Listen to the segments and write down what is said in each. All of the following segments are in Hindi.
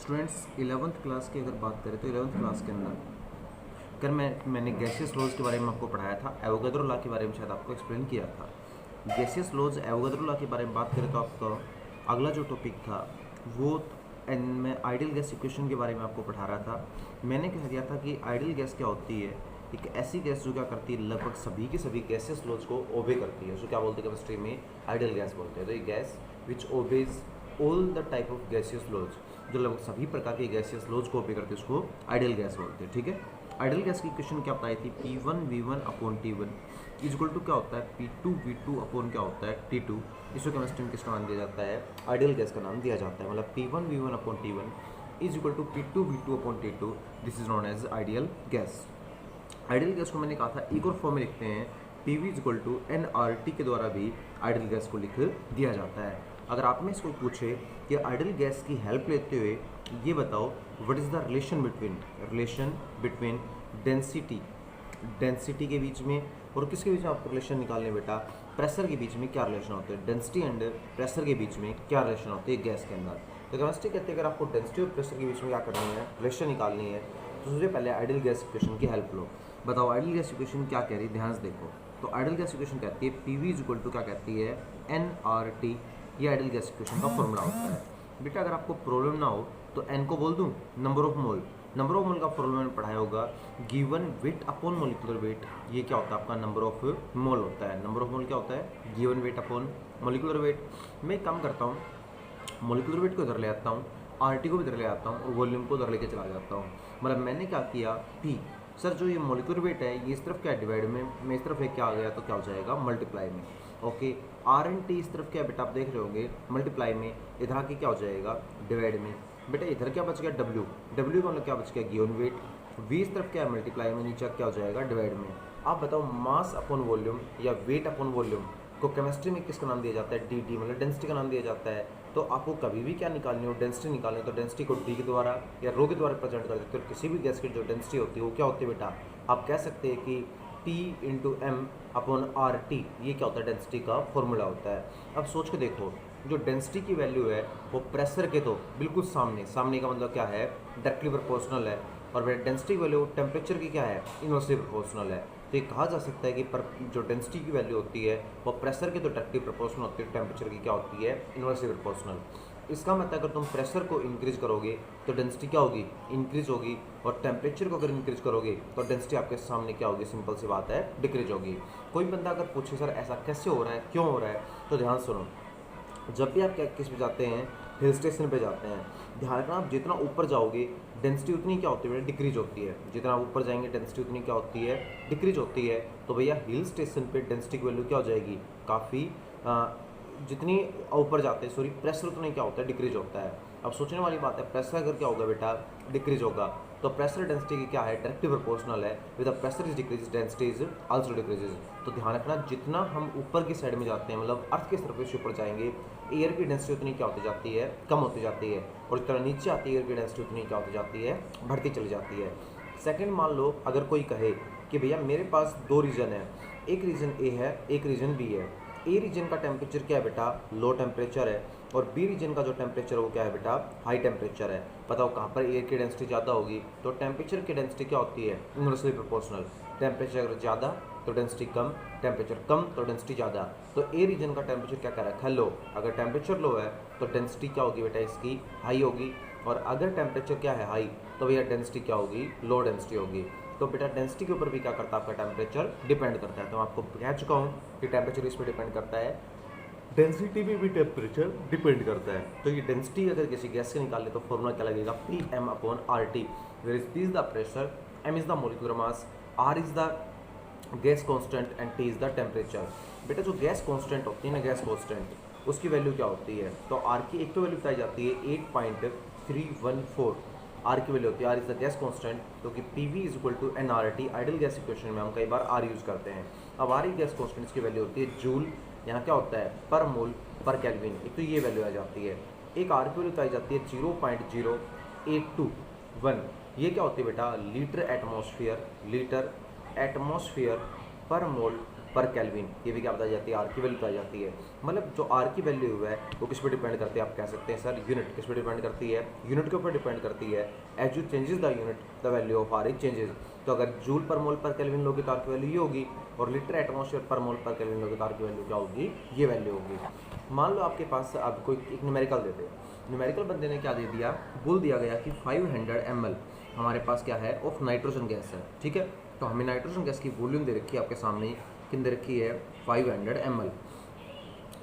स्टूडेंट्स 11th क्लास की अगर बात करें तो 11th क्लास के अंदर अगर मैंने गैसियस लॉज के बारे में आपको पढ़ाया था, एवोगाद्रो लॉ के बारे में शायद आपको एक्सप्लेन किया था। गैसियस लॉज एवोगाद्रो लॉ के बारे में बात करें तो आपका अगला जो टॉपिक था वो मैं आइडियल गैस इक्वेशन के बारे में आपको पढ़ा रहा था। मैंने कह दिया था कि आइडियल गैस क्या होती है, एक ऐसी गैस जो क्या करती है, लगभग सभी की सभी गैसियस लॉज को ओबे करती है, उसको क्या बोलते हैं केमिस्ट्री में, आइडियल गैस बोलते हैं। तो ये gas which obeys all the type of gaseous laws, जो लगभग सभी प्रकार के गैसियस लॉज को ओबे करते हैं, उसको आइडियल गैस बोलते हैं। ठीक है, आइडियल गैस की इक्वेशन क्या बताई थी, P1V1 upon T1 equal to क्या होता है, P2V2 अपॉन क्या होता है, T2। इसको केमिस्ट्री में किसका नाम दिया जाता है, आइडियल गैस का नाम दिया जाता है। मतलब P1V1 upon T1 is equal to P2V2 upon T2, this is known as ideal gas. Ideal gas को मैंने कहा था एक और फॉर्म में लिखते हैं, PV is equal to nRT के द्वारा भी आइडियल गैस को लिख दिया जाता है। अगर आप में इसको पूछे कि आइडियल गैस की हेल्प लेते हुए ये बताओ what is the relation between density के बीच में और किसके बीच में आपको रिलेशन निकालने बेटा, प्रेशर के बीच में क्या रिलेशन होते हैं, डेंसिटी एंड प्रेशर के बीच में क्या रिलेशन होती है गैस के अंदर। तो केमिस्ट्री कहते हैं अगर आपको डेंसिटी और प्रेशर के बीच में क्या करनी है, रिलेशन निकालनी है, तो सबसे पहले आइडियल गैस इक्वेशन की हेल्प लो। बताओ आइडियल गैस इक्वेशन क्या कह रही है, ध्यान से देखो। तो आइडियल गैस इक्वेशन कहती है PV इज इक्वल टू क्या कहती है, nRT। ये आइडियल गैस इक्वेशन का फॉर्मूला होता है। बेटा अगर आपको प्रॉब्लम ना हो तो n को बोल दूं number of mole. Number of mole का फॉर्मूला मैंने पढ़ाया होगा, given weight upon molecular weight. ये क्या होता है आपका, नंबर ऑफ मोल होता है। नंबर ऑफ मोल क्या होता है, given weight upon molecular weight. मैं एक काम करता हूँ, मोलिकुलर वेट को इधर ले आता हूँ, RT को भी इधर ले आता हूँ और वॉल्यूम को इधर लेके चला जाता हूँ। मतलब मैंने क्या किया, P सर जो ये मोलिकुलर वेट है ये इस तरफ क्या डिवाइड में, मैं इस तरफ एक क्या आ गया तो क्या हो जाएगा, मल्टीप्लाई में। ओके, R&T इस तरफ क्या बेटा आप देख रहे होंगे मल्टीप्लाई में, इधर आके क्या हो जाएगा डिवाइड में। बेटा इधर क्या बच गया W का मतलब क्या बच गया, गिवन वेट। V इस तरफ क्या है मल्टीप्लाई में, नीचे क्या हो जाएगा डिवाइड में। आप बताओ मास अपॉन वॉल्यूम या वेट अपॉन वॉल्यूम को केमिस्ट्री में किसका नाम दिया जाता है, dt, मतलब डेंसिटी का नाम दिया जाता है। तो आपको कभी भी क्या निकालनी हो, डेंसिटी निकालनी हो, तो डेंसिटी को d के द्वारा या रो के द्वारा प्रेजेंट कर देते हो। किसी भी गैस की जो डेंसिटी होती है वो क्या होती है बेटा, आप कह सकते हैं कि T into M upon RT, ये क्या होता है, डेंसिटी का फॉर्मूला होता है। अब सोच के देखो, जो डेंसिटी की वैल्यू है वो प्रेशर के तो बिल्कुल सामने का मतलब क्या है, डायरेक्टली प्रोपोर्शनल है, और डेंसिटी की वैल्यू टेम्परेचर की क्या है, इनवर्सली प्रोपोर्शनल है। तो ये कहा जा सकता है कि जो डेंसिटी की वैल्यू होती है वो प्रेशर के तो डायरेक्टली प्रोपोर्शनल होती है, टेम्परेचर की क्या होती है, इनवर्सली प्रोपोर्शनल। इसका मतलब अगर तुम प्रेशर को इंक्रीज करोगे तो डेंसिटी क्या होगी, इंक्रीज होगी, और टेम्परेचर को अगर इंक्रीज करोगे तो डेंसिटी आपके सामने क्या होगी, सिंपल सी बात है, डिक्रीज होगी। कोई बंदा अगर पूछे सर ऐसा कैसे हो रहा है, क्यों हो रहा है, तो ध्यान सुनो। जब भी आप किस पे जाते हैं, हिल स्टेशन पे जाते हैं, ध्यान रखना आप जितना ऊपर जाओगे डेंसिटी उतनी क्या होती है, डिक्रीज होती है। जितना आप ऊपर जाएंगे डेंसिटी उतनी क्या होती है, डिक्रीज होती है। तो भैया हिल स्टेशन पे डेंसिटी की वैल्यू क्या हो जाएगी, काफ़ी जितनी ऊपर जाते हैं सॉरी प्रेशर उतना क्या होता है, डिक्रीज होता है। अब सोचने वाली बात है, प्रेशर अगर क्या होगा बेटा, डिक्रीज होगा, तो प्रेशर डेंसिटी की क्या है, डायरेक्टली प्रोपोर्शनल है। With the pressure is decrease density is also decreases. तो ध्यान रखना जितना हम ऊपर की साइड में जाते हैं, मतलब अर्थ के सरफेस के ऊपर जाएंगे, एयर की डेंसिटी उतनी क्या होती जाती है, कम होती जाती है, और जितना नीचे आती है एयर की डेंसिटी उतनी क्या होती जाती है, बढ़ती चली जाती है। सेकंड, मान लो अगर कोई कहे कि भैया मेरे पास दो रीजन है, एक रीजन ए है, एक रीजन बी है। ए रीजन का टेम्परेचर क्या है बेटा, लो टेम्परेचर है, और बी रीजन का जो टेम्परेचर है वो क्या है बेटा, हाई टेम्परेचर है। बताओ कहाँ पर एयर की डेंसिटी ज़्यादा होगी, तो टेम्परेचर की डेंसिटी क्या होती है, इनवर्सली प्रोपोर्शनल। टेम्परेचर अगर ज़्यादा तो डेंसिटी कम, टेम्परेचर कम तो डेंसिटी ज़्यादा। तो ए रीजन का टेम्परेचर क्या कर रखा है, लो। अगर टेम्परेचर लो है तो डेंसिटी क्या होगी बेटा, इसकी हाई होगी, और अगर टेम्परेचर क्या है, हाई, तो भैया डेंसिटी क्या होगी, लो डेंसिटी होगी। तो बेटा डेंसिटी के ऊपर भी क्या करता है, आपका टेम्परेचर डिपेंड करता है। तो मैं आपको कह चुका हूँ कि टेम्परेचर इस पर डिपेंड करता है, डेंसिटी में भी टेम्परेचर डिपेंड करता है। तो ये डेंसिटी अगर किसी गैस से निकाले तो फॉर्मूला क्या लगेगा, PM upon RT, where is P is the pressure, M is the molecular mass, R is the gas constant and T is the temperature. बेटा जो गैस कांस्टेंट होती है ना, गैस कांस्टेंट, उसकी वैल्यू क्या होती है, तो R की एक तो वैल्यू बताई जाती है 8.314, R की वैल्यू होती है, R is the gas constant, क्योंकि PV is equal to nRT। Ideal gas equation में हम कई बार R यूज़ करते हैं। अब R गैस कांस्टेंट की वैल्यू होती है जूल, यहाँ क्या होता है पर मोल पर केल्विन, एक तो ये वैल्यू आ जाती है। एक R की वैल्यू बताई जाती है 0.0821, ये क्या होती है बेटा, लीटर एटमॉस्फेयर पर मोल पर केल्विन, ये भी क्या बताई जाती है, आर की वैल्यू बताई जाती है। मतलब जो आर की वैल्यू है वो किस पे डिपेंड करती है, आप कह सकते हैं सर यूनिट किस पे डिपेंड करती है, यूनिट के ऊपर डिपेंड करती है। As you changes the unit the value of R is changes. तो अगर जूल पर मोल पर केल्विन लोगे तो आर की वैल्यू ये होगी, और लीटर एटमॉस्फेयर पर मोल पर केल्विन लोगे तो आर की वैल्यू क्या होगी, ये वैल्यू होगी। मान लो आपके पास अब कोई एक न्यूमेरिकल देते हैं, न्यूमेरिकल बंदे ने क्या दे दिया, बोल दिया गया कि 500 ml हमारे पास क्या है ऑफ नाइट्रोजन गैस है, ठीक है। तो हमें नाइट्रोजन गैस की वॉल्यूम दे रखी है आपके सामने, कितनी दे रखी है 500 ml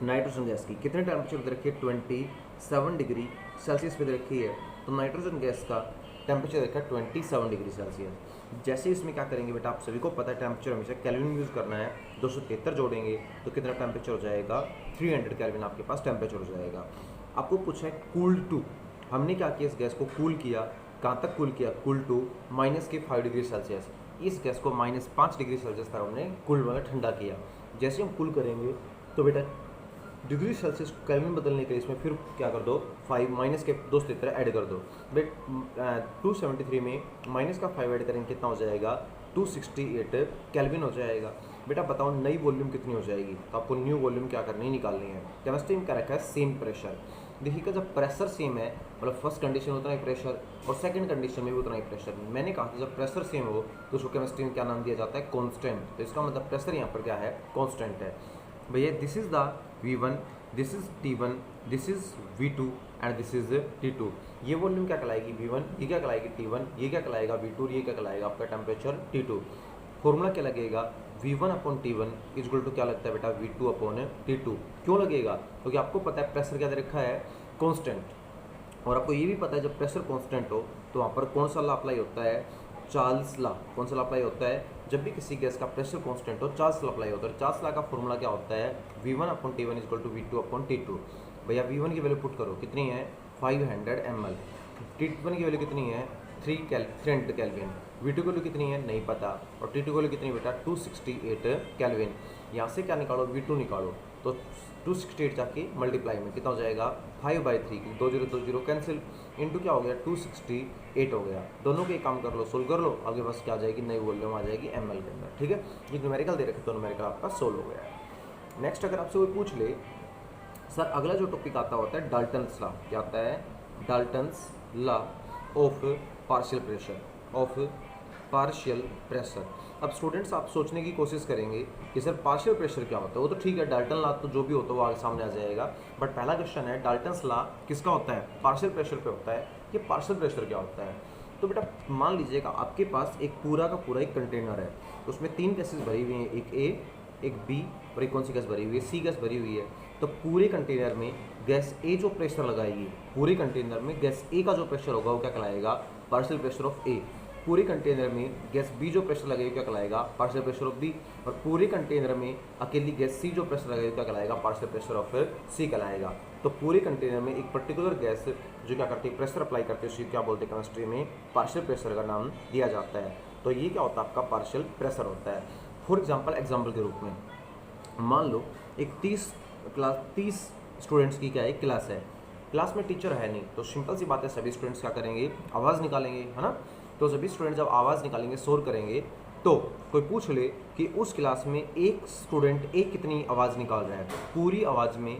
नाइट्रोजन गैस की। कितने टेम्परेचर दे रखी है 27 डिग्री सेल्सियस पे दे रखी है। तो नाइट्रोजन गैस का टेम्परेचर देखा 27 डिग्री सेल्सियस। जैसे इसमें क्या करेंगे बेटा, आप सभी को पता है टेम्परेचर हमेशा केल्विन में यूज़ करना है। 273 जोड़ेंगे तो कितना टेम्परेचर हो जाएगा, 300 केल्विन आपके पास टेम्परेचर हो जाएगा। आपको पूछा है कूल्ड टू, हमने क्या किया, इस गैस को कूल किया, कहाँ तक कूल किया, कूल टू -5 डिग्री सेल्सियस। इस गैस को -5 डिग्री सेल्सियस तक हमने कूल मतलब ठंडा किया। जैसे हम कूल करेंगे तो बेटा डिग्री सेल्सियस केल्विन बदलने के लिए इसमें फिर क्या कर दो, 5 माइनस के 273 ऐड कर दो। बेट 273 में माइनस का 5 ऐड करेंगे कितना हो जाएगा, 268 केल्विन हो जाएगा। बेटा बताओ नई वॉल्यूम कितनी हो जाएगी, तो आपको न्यू वॉल्यूम क्या करनी है, निकालनी है। केमिस्ट्री में क्या रखा है, सेम प्रेशर। देखिएगा जब प्रेशर सेम है, मतलब फर्स्ट कंडीशन उतना ही प्रेशर और सेकंड कंडीशन में भी उतना ही प्रेशर। मैंने कहा था जब प्रेशर सेम हो तो उसको केमिस्ट्री में क्या नाम दिया जाता है, कांस्टेंट। तो इसका मतलब प्रेशर यहाँ पर क्या है, कांस्टेंट है। भैया this is the V1, this is T1, this is V2 and this is T2। ये वॉल्यूम क्या कहलाएगी V1, ये क्या कहलाएगी T1, ये क्या कहलाएगा V2, ये क्या कहलाएगा आपका टेम्परेचर T2। फॉर्मूला क्या लगेगा, V1/T1 इक्वल टू क्या लगता है बेटा, V2/T2। क्यों लगेगा, क्योंकि आपको पता है प्रेशर क्या दे रखा है, कांस्टेंट। और आपको ये भी पता है जब प्रेशर कांस्टेंट हो तो वहाँ पर कौन सा लॉ अप्लाई होता है, चार्ल्स लॉ। कौन सा लॉ अप्लाई होता है, जब भी किसी गैस का प्रेशर कांस्टेंट हो चार्ल्स लॉ अप्लाई होता है। चार्ल्स लॉ का फॉर्मूला क्या होता है, V1/T1 इक्वल टू V2/T2। भैया V1 की वैल्यू पुट करो, कितनी है 500 ml, T1 की वैल्यू कितनी है 300 केल्विन, V2 की वैल्यू कितनी है नहीं पता, और T2 की वैल्यू कितनी बेटा 268 केल्विन। यहाँ से क्या निकालो, V2 निकालो, तो 268 जाके मल्टीप्लाई में कितना हो जाएगा 5/3, 2 0 2 0 कैंसिल, इंटू क्या हो गया 268 हो गया। दोनों के काम कर लो, सोल्व कर लो, आगे बस क्या आ जाएगी, नई वॉल्यूम आ जाएगी ml के अंदर, ठीक है। ये न्यूमेरिकल दे रखे तो न्यूमेरिकल आपका सोल्व हो गया। नेक्स्ट अगर आपसे कोई पूछ ले सर अगला जो टॉपिक आता होता है डाल्टन्स लॉ, क्या आता है, Dalton's law of partial pressure, of partial pressure. अब स्टूडेंट्स आप सोचने की कोशिश करेंगे कि सर पार्शियल प्रेशर क्या होता है, वो तो ठीक है डाल्टन लॉ तो जो भी होता है वो आगे सामने आ जाएगा, बट पहला क्वेश्चन है डाल्टन्स लॉ किसका होता है, पार्शियल प्रेशर पे होता है। ये पार्शियल प्रेशर क्या होता है, तो बेटा मान लीजिएगा आपके पास एक पूरा का पूरा एक कंटेनर है, उसमें 3 गैसेज भरी हुई हैं, एक ए, एक बी और एक कौन सी गैस भरी हुई है, सी गैस भरी हुई है। तो पूरे कंटेनर में गैस ए जो प्रेशर लगाएगी, पूरे कंटेनर में गैस ए का जो प्रेशर होगा वो क्या कहलाएगा, पार्शियल प्रेशर ऑफ ए। पूरे कंटेनर में गैस बी जो प्रेशर लगेगा क्या कहलाएगा, पार्शियल प्रेशर ऑफ बी। और पूरे कंटेनर में अकेली गैस सी जो प्रेशर लगेगा क्या कहलाएगा, पार्शियल प्रेशर ऑफ सी कहलाएगा। तो पूरे कंटेनर में एक पर्टिकुलर गैस जो क्या करती है, प्रेशर अप्लाई करती है, उसी क्या बोलते हैं केमिस्ट्री में पार्शियल प्रेशर का नाम दिया जाता है। तो ये क्या होता है आपका पार्शियल प्रेशर होता है। फॉर एग्जाम्पल के रूप में मान लो एक 30 स्टूडेंट्स की क्या है क्लास है, क्लास में टीचर है नहीं, तो सिंपल सी बात है सभी स्टूडेंट्स क्या करेंगे, आवाज़ निकालेंगे, है ना। तो सभी स्टूडेंट जब आवाज़ निकालेंगे, शोर करेंगे, तो कोई पूछ ले कि उस क्लास में एक स्टूडेंट एक कितनी आवाज़ निकाल रहा है, पूरी आवाज़ में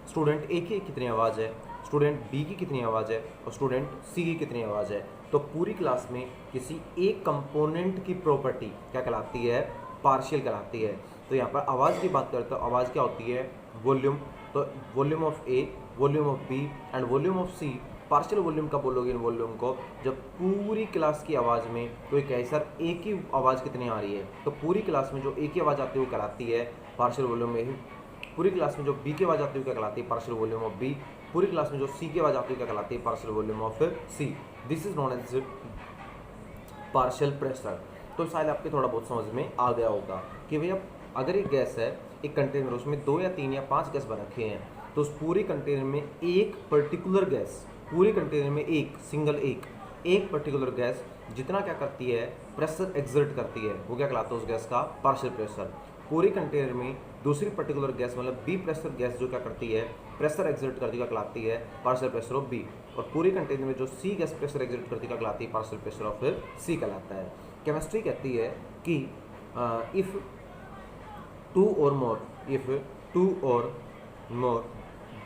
स्टूडेंट ए की कितनी आवाज़ है, स्टूडेंट बी की कितनी आवाज़ है और स्टूडेंट सी की कितनी आवाज़ है। तो पूरी क्लास में किसी एक कंपोनेंट की प्रॉपर्टी क्या कहलाती है, पार्शियल कहलाती है। तो यहाँ पर आवाज़ की बात करते हैं, आवाज़ क्या होती है, वॉल्यूम। तो volume of A, volume of B and volume of C. Partial volume कब बोलोगे इन वॉल्यूम को, जब पूरी क्लास की आवाज़ में कोई कहे सर ए की आवाज़ कितनी आ रही है, तो पूरी क्लास में जो ए की आवाज़ आती है वो कहलाती है पार्शियल वॉल्यूम में ही। पूरी क्लास में जो बी की आवाज़ आती है क्या कहलाती है, पार्शियल वॉल्यूम ऑफ बी। पूरी क्लास में जो सी की आवाज़ आती है क्या कहलाती है, partial volume of C. This is known as partial pressure. तो शायद आपके थोड़ा बहुत समझ में आ गया होगा कि भैया अगर एक गैस है, एक कंटेनर, उसमें 2 या 3 या 5 गैस बन रखे हैं, तो उस पूरे कंटेनर में एक पर्टिकुलर गैस, पूरे कंटेनर में एक पर्टिकुलर गैस जितना क्या करती है, प्रेशर एक्सर्ट करती है, वो क्या कहलाता है उस गैस का, पार्शियल प्रेशर। पूरे कंटेनर में दूसरी पर्टिकुलर गैस मतलब बी प्रेशर गैस जो क्या करती है, प्रेशर एक्सर्ट करती क्या कहलाती है, पार्शियल प्रेशर ऑफ बी। और पूरे कंटेनर में जो सी गैस प्रेशर एक्सर्ट करती क्या कहलाती है, पार्शियल प्रेशर ऑफ सी कहलाता है। केमिस्ट्री कहती है कि इफ़ टू और मोर, इफ टू और मोर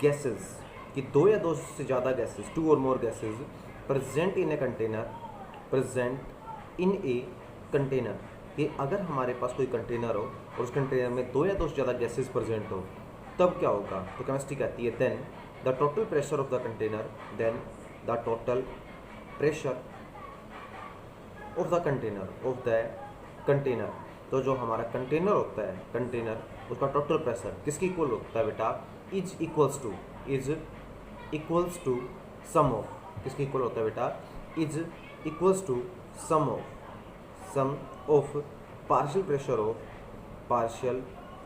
गैसेस, कि दो या दो से ज़्यादा गैसेस, टू और more gases present in a container, present in a container, कि अगर हमारे पास कोई कंटेनर हो और उस कंटेनर में दो या दो से ज़्यादा गैसेस प्रेजेंट हो तब क्या होगा। तो केमिस्ट्री कहती है then the total pressure of the container, then the total pressure of the container, तो जो हमारा कंटेनर होता है, कंटेनर, उसका टोटल प्रेशर किसके इक्वल होता है बेटा, is equals to sum of, किसके इक्वल होता है बेटा, is equals to sum of partial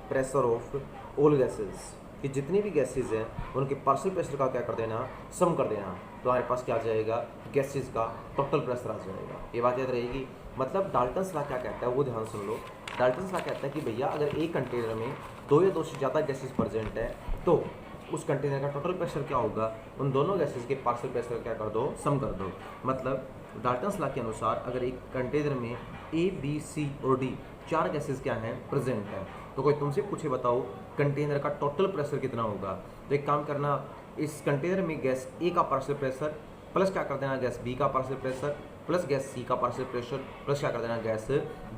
pressure of all gases, कि जितनी भी गैसेज हैं उनके पार्शियल प्रेशर का क्या कर देना, सम कर देना, तो हमारे पास क्या आ जाएगा, गैसेज का टोटल प्रेशर आ जाएगा। ये बात याद रहेगी। मतलब डाल्टन्स लॉ क्या कहता है वो ध्यान सुन लो। डाल्टन्स लॉ कहता है कि भैया अगर एक कंटेनर में दो या दो से ज़्यादा गैसेज प्रेजेंट है तो उस कंटेनर का टोटल प्रेशर क्या होगा, उन दोनों गैसेज के पार्शियल प्रेशर क्या कर दो, सम कर दो। मतलब डाल्टन्स लॉ के अनुसार अगर एक कंटेनर में ए, बी, सी और डी चार गैसेज क्या हैं, प्रेजेंट है, तो कोई तुमसे पूछे बताओ कंटेनर का टोटल प्रेशर कितना होगा, तो एक काम करना, इस कंटेनर में गैस ए का पार्शियल प्रेशर प्लस क्या कर देना, गैस बी का partial pressure plus gas C का पार्शियल प्रेशर प्लस क्या कर देना, गैस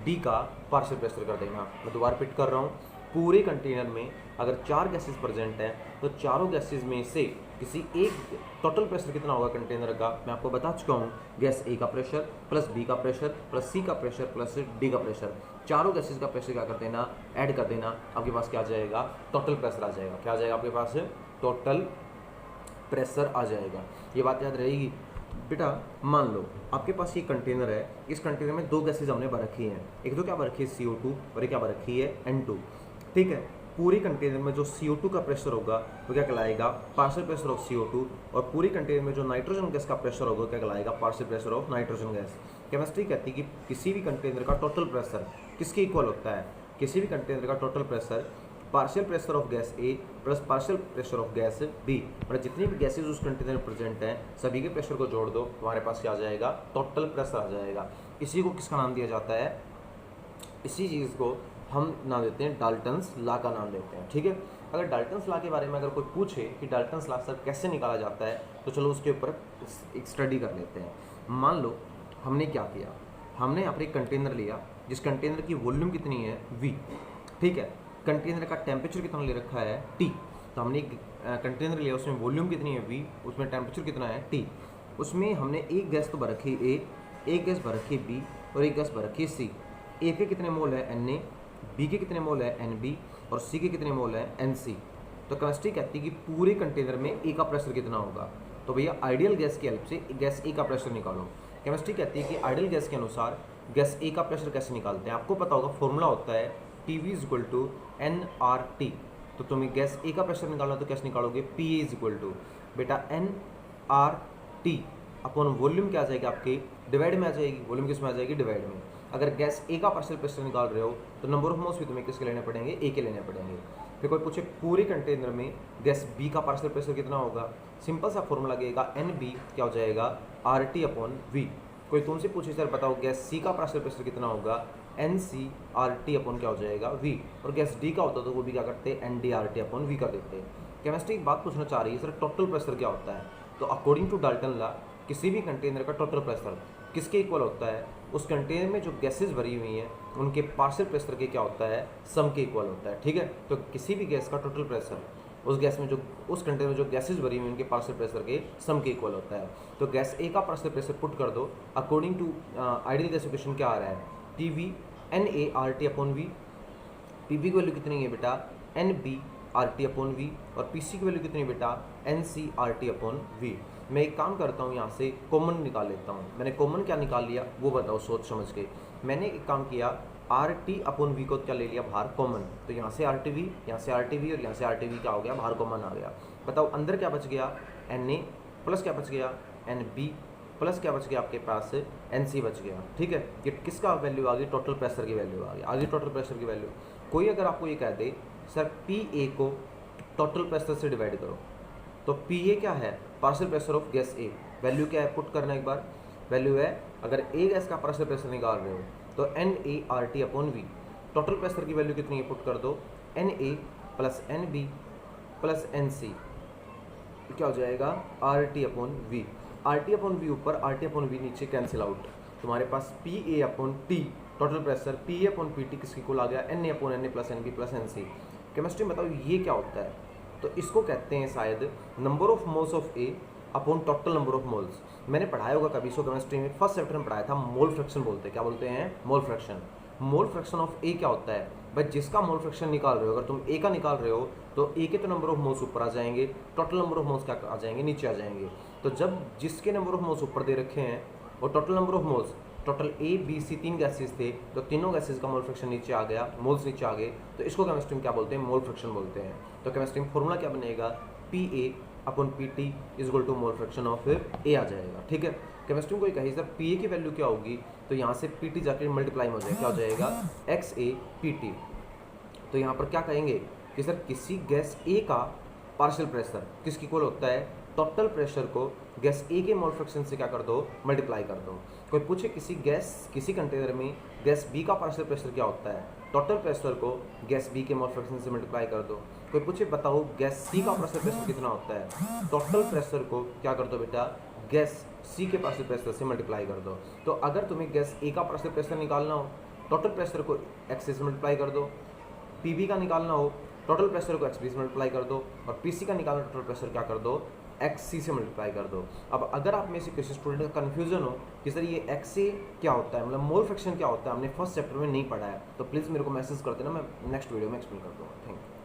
डी का पार्शियल प्रेशर कर देना। मैं दोबारा रिपीट कर रहा हूँ, पूरे कंटेनर में अगर चार गैसेज प्रेजेंट हैं तो चारों गैसेज में से किसी एक टोटल प्रेशर कितना होगा कंटेनर का, मैं आपको बता चुका हूँ, गैस ए का प्रेशर प्लस बी का प्रेशर प्लस सी का प्रेशर प्लस डी का प्रेशर, चारों गैसेज का प्रेशर क्या कर देना, ऐड कर देना, आपके पास क्या आ जाएगा, टोटल प्रेशर आ जाएगा। क्या आ जाएगा आपके पास, टोटल प्रेशर आ जाएगा। ये बात याद रहेगी बेटा। मान लो आपके पास ये कंटेनर है, इस कंटेनर में दो गैसेज हमने भर रखी हैं, एक तो क्या भर रखी है CO2 और एक क्या भर रखी है N2, ठीक है। पूरी कंटेनर में जो CO2 का प्रेशर होगा वो क्या कहलाएगा, पार्शियल प्रेशर ऑफ CO2, और पूरी कंटेनर में जो नाइट्रोजन गैस का प्रेशर होगा क्या कहलाएगा, partial pressure of nitrogen gas. Chemistry कहती है कि किसी भी कंटेनर का टोटल प्रेशर किसके इक्वल होता है, किसी भी कंटेनर का total pressure partial pressure of gas A plus partial pressure of gas B, मतलब जितनी भी गैसेज उस कंटेनर में प्रेजेंट हैं सभी के प्रेशर को जोड़ दो, तुम्हारे पास क्या आ जाएगा, टोटल प्रेशर आ जाएगा। इसी को किसका नाम दिया जाता है, इसी चीज़ को हम नाम देते हैं डाल्टन्स लॉ का नाम देते हैं, ठीक है। अगर डाल्टन्स लॉ के बारे में अगर कोई पूछे कि डाल्टन्स लॉ सर कैसे निकाला जाता है, तो चलो उसके ऊपर एक स्टडी कर लेते हैं। मान लो हमने क्या किया, हमने यहाँ पर एक कंटेनर लिया जिस कंटेनर की वॉल्यूम कितनी है V, ठीक है। कंटेनर का टेम्परेचर कितना ले रखा है T, तो हमने एक कंटेनर लिया उसमें वॉल्यूम कितनी है V, उसमें टेम्परेचर कितना है T, उसमें हमने एक गैस तो भर रखी है A, एक गैस भर रखी है B और एक गैस भर रखी है C। A के कितने मोल है Na, B के कितने मोल है Nb और C के कितने मोल है Nc। तो केमिस्ट्री कहती है कि पूरे कंटेनर में A का प्रेशर कितना होगा, तो भैया आइडियल गैस की हेल्प से गैस A का प्रेशर निकालो। केमिस्ट्री कहती है कि आइडियल गैस के अनुसार गैस A का प्रेशर कैसे निकालते हैं, आपको पता होगा फॉर्मूला होता है PV = nRT। तो तुम्हें गैस A का प्रेशर निकालना तो कैसे निकालोगे, PA = बेटा nRT अपॉन वॉल्यूम क्या आ जाएगी आपके, डिवाइड में आ जाएगी, वॉल्यूम किस में आ जाएगी, डिवाइड में। अगर गैस A का पार्शियल प्रेशर निकाल रहे हो तो नंबर ऑफ मोल्स भी तुम्हें किसके लेने पड़ेंगे, A के लेने पड़ेंगे। फिर कोई पूछे पूरे कंटेनर में गैस B का पार्शियल प्रेशर कितना होगा, सिंपल सा फॉर्मूला लगेगा NB क्या हो जाएगा, RT/V। कोई तुमसे पूछे सर बताओ गैस C का पार्शियल प्रेशर कितना होगा, NCRT/ क्या हो जाएगा, V। और गैस D का होता तो वो भी क्या करते, NDRT/V कर देते। केमिस्ट्री एक बात पूछना चाह रही है सर टोटल प्रेशर क्या होता है, तो अकॉर्डिंग टू डाल्टन लॉ किसी भी कंटेनर का टोटल प्रेशर किसके इक्वल होता है, उस कंटेनर में जो गैसेज भरी हुई हैं उनके पार्शियल प्रेशर के क्या होता है, सम के इक्वल होता है, ठीक है। तो किसी भी गैस का टोटल प्रेशर उस गैस में जो उस कंटेनर में जो गैसेज भरी हुई हैं उनके पार्शियल प्रेशर के सम के इक्वल होता है। तो गैस A का पार्शियल प्रेशर पुट कर दो, according to ideal gas equation क्या आ रहा है, PV NART/V। PV की वैल्यू कितनी है बेटा, NBRT/V, और PC की वैल्यू कितनी है बेटा, NCRT/V। मैं एक काम करता हूँ, यहाँ से कॉमन निकाल लेता हूँ। मैंने कॉमन क्या निकाल लिया वो बताओ सोच समझ के। मैंने एक काम किया, RT/V को क्या ले लिया बाहर कॉमन, तो यहाँ से RTV, यहाँ से RTV और यहाँ से RTV क्या हो गया, बाहर कॉमन आ गया। बताओ अंदर क्या बच गया, Na प्लस क्या बच गया, NB प्लस क्या बच गया आपके पास, NC बच गया, ठीक है। ये किसका वैल्यू आ गई, टोटल प्रेशर की वैल्यू आ गई, आगे टोटल प्रेशर की वैल्यू। कोई अगर आपको ये कह दे सर PA को टोटल प्रेशर से डिवाइड करो, तो PA क्या है, partial pressure of gas A, value क्या है पुट करना एक बार, वैल्यू है अगर A गैस का पार्शियल प्रेशर निकाल रहे हो तो NART/V। टोटल प्रेशर की वैल्यू कितनी है पुट कर दो, Na plus NB plus NC क्या हो जाएगा RT upon V। RT upon V ऊपर, RT अपॉन V नीचे, कैंसिल आउट। तुम्हारे पास PA upon T total pressure, PA upon PT किसकी कुल आ गया Na upon Na plus NB plus NC। Chemistry में बताओ ये क्या होता है? तो इसको कहते हैं शायद number of moles of A upon total number of moles. मैंने पढ़ाया होगा कभी सो केमिस्ट्री में, फर्स्ट चैप्टर में पढ़ाया था, मोल फ्रैक्शन बोलते हैं। क्या बोलते हैं? Mole fraction. Mole fraction of A क्या होता है भाई? जिसका मोल फ्रैक्शन निकाल रहे हो, अगर तुम ए का निकाल रहे हो तो ए के तो नंबर ऑफ मोल्स ऊपर आ जाएंगे, टोटल नंबर ऑफ मोल्स क्या आ जाएंगे? नीचे आ जाएंगे। तो जब जिसके नंबर ऑफ मोल्स ऊपर दे रखे हैं और total number of moles, total A B C 3 gases थे, तो तीनों गैसेज का मोल फ्रैक्शन नीचे आ गया, मोल्स नीचे आ गए, तो इसको केमिस्ट्री में क्या बोलते हैं? मोल फ्रैक्शन बोलते हैं। तो केमिस्ट्री में फॉर्मूला क्या बनेगा? PA upon PT is equal to mole fraction of A आ जाएगा। ठीक है, केमिस्ट्री में कोई कहे सर PA की वैल्यू क्या होगी, तो यहाँ से PT जाके मल्टीप्लाई हो जाएगा, क्या हो जाएगा? XA PT। तो यहाँ पर क्या कहेंगे कि सर किसी गैस A का पार्शियल प्रेशर किसकी इक्वल होता है? टोटल प्रेशर को गैस A के मोल फ्रैक्शन से क्या कर दो? मल्टीप्लाई कर दो। कोई पूछे किसी कंटेनर में गैस B का पार्शियल प्रेशर क्या होता है? टोटल प्रेशर को गैस B के मोल फ्रैक्शन से मल्टीप्लाई कर दो। कोई पूछे बताओ गैस C का पार्शियल प्रेशर कितना होता है? टोटल प्रेशर को क्या कर दो बेटा? गैस C के पार्शियल प्रेशर से मल्टीप्लाई कर दो। तो अगर तुम्हें गैस A का पार्शियल प्रेशर निकालना हो, टोटल प्रेशर को x से मल्टीप्लाई कर दो। PB का निकालना हो, टोटल प्रेशर को XB से मल्टीप्लाई कर दो। और PC का निकालना टोटल प्रेशर क्या कर दो? XC से मल्टीप्लाई कर दो। अब अगर आप में से किसी स्टूडेंट का कन्फ्यूजन हो कि सर ये XA क्या होता है, मतलब मोल फ्रैक्शन क्या होता है, हमने फर्स्ट चैप्टर में नहीं पढ़ा है, तो प्लीज़ मेरे को मैसेज कर देना, मैं नेक्स्ट वीडियो में एक्सप्लेन कर दूँगा। Thank you.